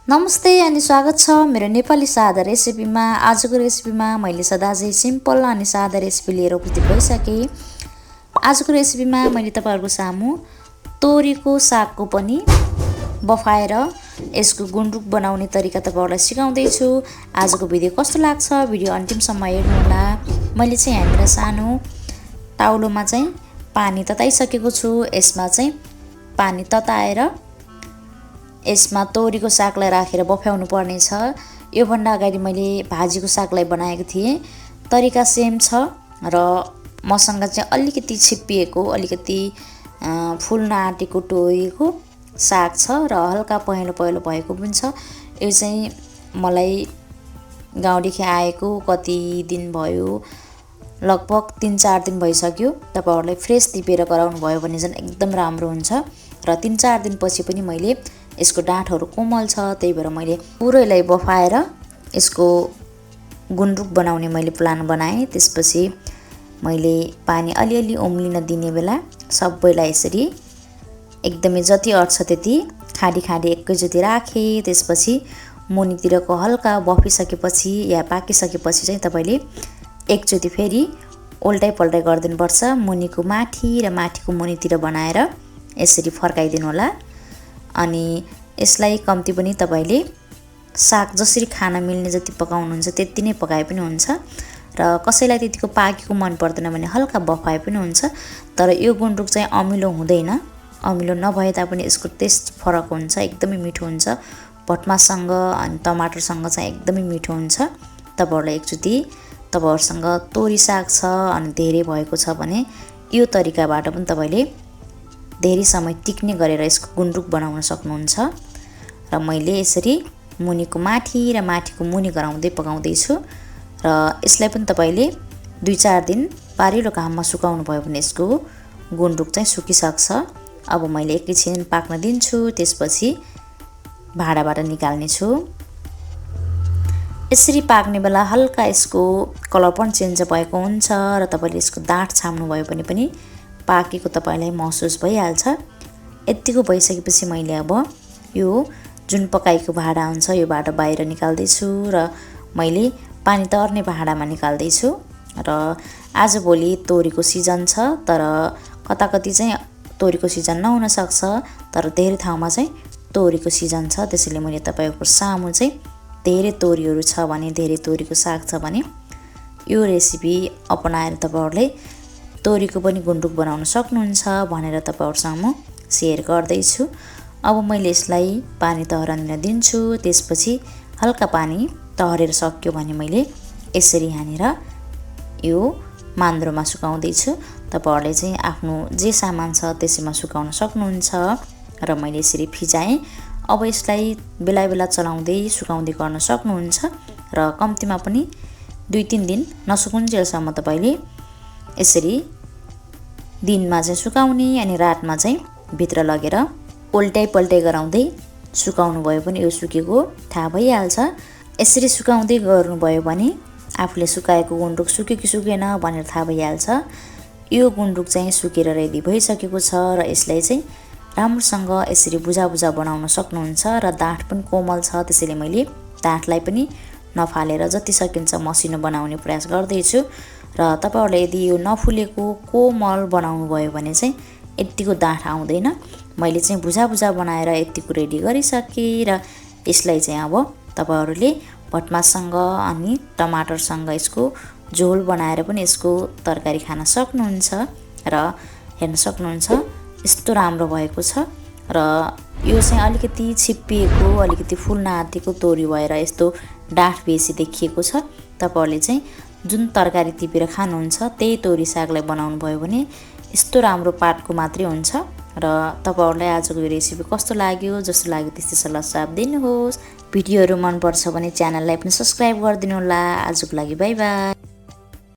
नमस्ते अनि स्वागत छ मेरो नेपाली सादा रेसिपीमा। आजको रेसिपीमा मैले सदा चाहिँ सिम्पल अनि सादा रेसिपी लिएर उपस्थित भइसकेँ। आजको रेसिपीमा मैले तपाईहरुको सामु तोरीको सागको पनि बफाएर यसको गुन्द्रुक बनाउने तरिका तपाईहरुलाई सिकाउँदै छु। आजको भिडियो कस्तो लाग्छ भिडियो अन्तिमसम्म हेर्नु होला। मैले चाहिँ यहाँनिर सानो ताउलोमा चाहिँ पानी तताइसकेको छु। यसमा चाहिँ पानी तताएर यसमा तोरीको सागलाई राखेर बफाउनु पर्ने छ। यो भन्दा अगाडि मैले भाजीको सागलाई बनाएको थिएँ। तरिका सेम छ र मसँग चाहिँ अलिकति छिप्पिएको अलिकति फुल्न आँटेको टोरीको साग छ र हल्का पहेँलो पहेँलो भएको पनि छ। यो चाहिँ मलाई गाउँदेखि आएको कति दिन भयो, लगभग 3-4 दिन भइसक्यो। तपाईहरुले फ्रेश टिपेर गराउनु भयो भने चाहिँ एकदम राम्रो हुन्छ र 3-4 दिनपछि पनि मैले यसको डाँठहरु कोमल छ, त्यही भएर मैले पुरैलाई बफाएर यसको गुन्द्रुक बनाउने मैले प्लान बनाएँ। त्यसपछि मैले पानी अलिअलि उम्लिन दिने बेला सबैलाई यसरी एकदमै जति अट्छ त्यति खाडी खाडी एकैचोटी राखे। त्यसपछि मुनितिरको हल्का बफिसकेपछि या पाकिसकेपछि चाहिँ तपाईले एकचोटी फेरि उल्टाइ पल्टाइ गर्दिनु पर्छ। मुनिको माथि र माथिको मुनितिर बनाएर यसरी फर्काइदिनु होला। अनि यसलाई कम्ती पनि तपाईले साग जसरी खान मिल्ने जति पकाउनुहुन्छ त्यति नै पकाए पनि हुन्छ र कसैलाई त्यतिको पाकेको मन पर्दैन भने हल्का बफाए पनि हुन्छ। तर यो गुन्द्रुक चाहिँ अमिलो हुँदैन। अमिलो नभए तापनि यसको टेस्ट फरक हुन्छ, एकदमै मिठो हुन्छ। भटमाससँग अनि टमाटरसँग चाहिँ एकदमै मिठो हुन्छ। तपाईहरुलाई एकचोटी तपाईहरुसँग तोरी साग छ अनि धेरै भएको छ भने यो तरिकाबाट पनि तपाईले धेरै समय टिक्ने गरेर यसको गुन्द्रुक बनाउन सक्नुहुन्छ। र मैले यसरी मुनिको माथि र माथिको मुनि गराउँदै पकाउँदै छु र यसलाई पनि तपाईले 2-4 दिन पारिलो घाममा सुकाउनु भयो भने यसको गुन्द्रुक चाहिँ सुकिसक्छ। अब मैले एकैछिन पाक्न दिन्छु, त्यसपछि भाडाबाट निकाल्ने छु। यसरी पाक्ने बेला हल्का यसको कलर पनि चेन्ज भएको हुन्छ र तपाईले यसको डाँठ छाम्नु भयो भने पनि पाकेको तपाईलाई महसुस भइहाल्छ। यतिको भइसकेपछि मैले अब यो जुन पकाएको भाडा हुन्छ योबाट बाहिर निकाल्दै छु र मैले पानी तर्ने भाडामा निकाल्दै छु। र आजभोलि तोरीको सिजन छ, तर कताकति चाहिँ तोरीको सिजन नहुन सक्छ, तर धेरै ठाउँमा चाहिँ तोरीको सिजन छ। त्यसैले मैले तपाईहरुको सामु चाहिँ धेरै तोरीहरु छ भने, धेरै तोरीको साग छ भने यो रेसिपी अपनाएर तपाईहरुले तोरीको पनि गुन्द्रुक बनाउन सक्नुहुन्छ भनेर तपाईहरुसँग म शेयर गर्दै छु। अब मैले यसलाई पानी तहरन दिन्छु। त्यसपछि हल्का पानी तहरेर सक्यो भने मैले यसरी यहाँनिर यो मान्द्रोमा सुकाउँदै छु। तपाईहरुले चाहिँ आफ्नो जे सामान छ त्यसैमा सुकाउन सक्नुहुन्छ र मैले यसरी फिजाएँ। अब यसलाई बेला बेला चलाउँदै सुकाउँदै गर्न सक्नुहुन्छ र कम्तीमा पनि 2-3 दिन नसुकुन्जेलसम्म तपाईले यसरी दिनमा चाहिँ सुकाउने अनि रातमा चाहिँ भित्र लगेर उल्टाइ पल्टाइ गराउँदै सुकाउनु भयो भने यो सुकेको थाहा भइहाल्छ। यसरी सुकाउँदै गर्नुभयो भने आफूले सुकाएको गुन्द्रुक सुक्यो कि सुकेन भनेर थाहा भइहाल्छ। यो गुन्द्रुक चाहिँ सुकेर रेडी भइसकेको छ र यसलाई चाहिँ राम्रोसँग यसरी बुझा बुझा बनाउन सक्नुहुन्छ र डाँठ पनि कोमल छ। त्यसैले मैले डाँठलाई पनि नफालेर जति सकिन्छ मसिनो बनाउने प्रयास गर्दै छु। र तपाईहरुले यदि यो नफुलेको कोमल बनाउनु भयो भने चाहिँ यतिको डाँठ आउँदैन। मैले चाहिँ बुझा बुझा बनाएर यतिको रेडी गरिसकेँ र यसलाई चाहिँ अब तपाईहरुले भटमाससँग अनि टमाटरसँग यसको झोल बनाएर पनि यसको तरकारी खान सक्नुहुन्छ र हेर्न सक्नुहुन्छ यस्तो राम्रो भएको छ। र यो चाहिँ अलिकति छिप्पिएको अलिकति फुल्न आँटेको तोरी भएर यस्तो डाँठ बेसी देखिएको छ। तपाईहरुले चाहिँ जुन तरकारी टिपेर खानुहुन्छ त्यही तोरी सागलाई बनाउनु भयो भने यस्तो राम्रो पातको मात्रै हुन्छ। र तपाईहरुलाई आजको यो रेसिपी कस्तो लाग्यो, जस्तो लाग्यो त्यस्तै सल्लाह सुझाव दिनुहोस्। भिडियोहरु मन पर्छ भने च्यानललाई पनि सब्स्क्राइब गरिदिनु होला। आजको लागि बाइ बाइ।